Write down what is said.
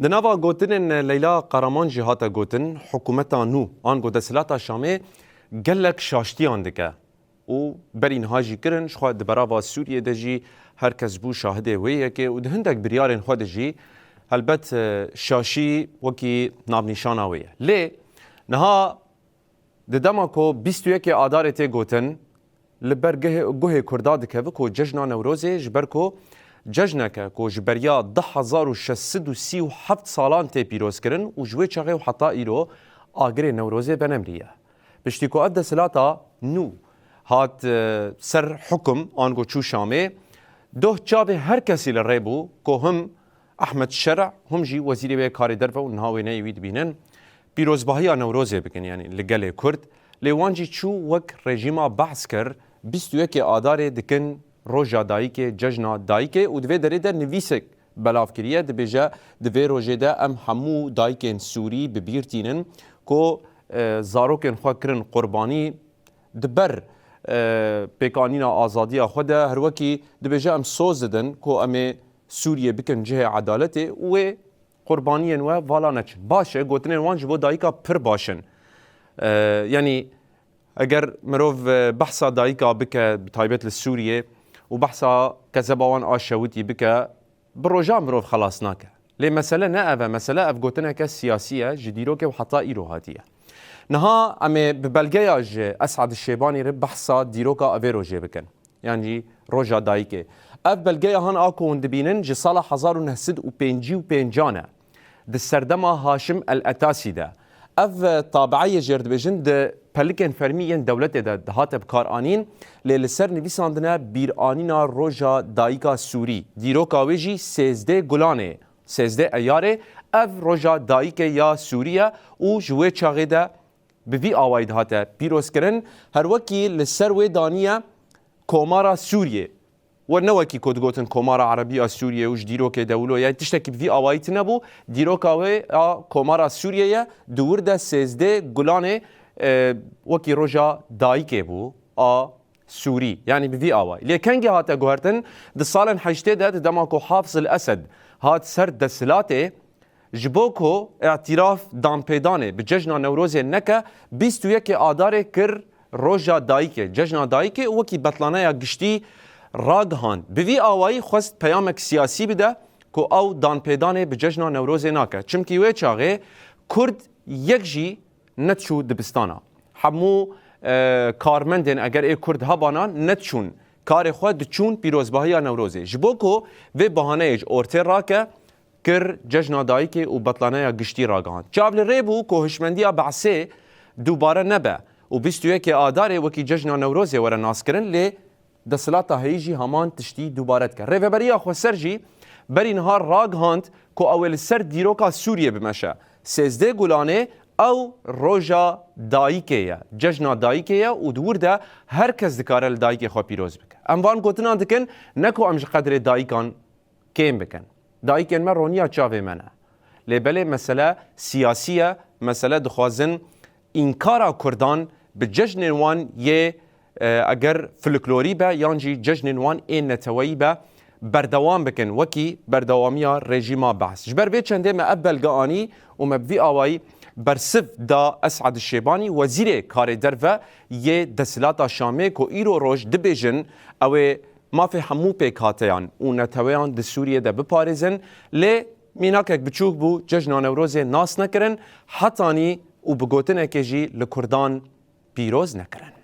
دناوا گوتن لیلا قرامان جهات گوتن حکومتا نو آن گوده سلاتا شامه گلک شاشتی آندکه و برین هاجی کرن شخواد دبراوا سوریه دجی هر کس بو شاهده ویه که و دهندک بریارن خود جی البت شاشی وکی نابنیشانا ویه لی نها ددما کو 21 آدارت گوتن لبر گوه کرداد که وکو جشنا نوروزه جبر کو جشنکه کو جبریا 10637 سالان تی پیروز کرن و جوی چاقه و حتا ایرو آگر نوروزه بنمریه بشتی کو اد سلاتا نو هات سر حکم آنگو چو شامه دو چاوه هر کسی لربو کو هم احمد شرع هم جی وزیری به کاری درفه و نهاوی نیوید بینن پیروزباهی نوروزه بکن یعنی لگل کرد لیوانجی چو وک رژیما بحث کر 21 آدار دکن روژا دایکه جشنا دایکه و دوی داره در نویسک بلاف کریه دبیجه دوی روژه ده ام همو دایکن سوری ببیرتینن که زاروکن خواه کرن قربانی دبر پیکانینا آزادی خود هر وکی دبیجه ام سوز دن که ام سوریه بکن جه عدالته و قربانیان و والا نچن باشه گوتنین وانج بو دایکا پر باشن یعنی اگر مروف بحثا دایکا بکه بطایبت لسوریه و بحثا كذبوان آشوتي بك بروجا مروف خلاص ناكه لي مسألة نأفا مسألة أف قوتنا كسياسية جديروك وحطا إيرو هاتية نها أمي ببلغياج أسعد الشيباني رب بحثا ديروكا أفي روجي بكن يعني روجا دايكي أف بلغيا هان آكو وندبينن جي صالة 1955 ده سردما هاشم الأتاسي ده اف طابعية جرد بجن ده پلکن فرمیین دولت ده دهات بکار آنین لسر نویساندنه بیر آنینا روژا دایکا سوری دیروکا ویجی 13 گلانه 13 ایاره اف روژا دایکا یا سوریه و جوه چاقه ده بوی آوائی دهاته پیروز کرن هر وکی لسر وی دانیه کومارا سوریه و نوکی کد گوتن کومارا عربی سوریه وش دیروک دولو یا تشتکی بوی آوائی تنبو دیروکا وی کومارا سوریه دور ده 13 گلانه وکی روژا دایکه بو سوری یعنی بوی آوائی لیکنگی هاتا گوهرتن ده سالن حجته ده دماکو حافظ الاسد هات سر دسلاته جبوکو اعتراف دان پیدانه به جشن نوروز نکه 21 آداره کر روژا دایکه جشن دایکه وکی بطلانه یا گشتی راگهان بوی آوائی خواست پیامک سیاسی بده که او دان پیدانه به جشن نوروز نکه چمکی وی چاقه کرد یک جی نتشو دبستانا همو کارمندن اگر ای کرد هبانان نتشون کار خود دچون پیروزباهی نوروزه جبوکو و بهانه اج اورته راکه کر جشن دایکه و بطلانه گشتی راگهان چاول ریبو که هشمندی بعثه دوباره نبه و 21 آداره وکی جشن نوروزه ور ناس کرن لی دسلاتا هیجی همان تشتی دوباره کرد ریوبریا خو سرجی بری نهار راگهاند که اول سر دیروکا سوریه بمشه 13 گلانه او روژا دایکه جشنا دایکه و دور ده هر کس دکاره لدایکه خواه پیروز بکن اموان گوتنان دکن نکو امش قدر دایکان کم بکن دایکن من رونیا چاوه منه لیبله مسئله سیاسیه مسئله دخوازن انکارا کردان به جشن وان یه اگر فلکلوری به یانجی جشن وان این نتوایی به بردوام بکن وکی بردوامیا رژیما بحث جبر به چنده ما ابل گانی و مبوی آوائی برسف دا اسعد الشیبانی وزیر کار درفه یه دسلاتا شامه که ایرو روش دبیجن او ما في همو پیکاتیان و نتویان ده سوریه ده بپارزن لی میناکک بچوک بو جشن نوروز ناس نکرن حتانی و بگوتن اکیجی لکردان پیروز نکرن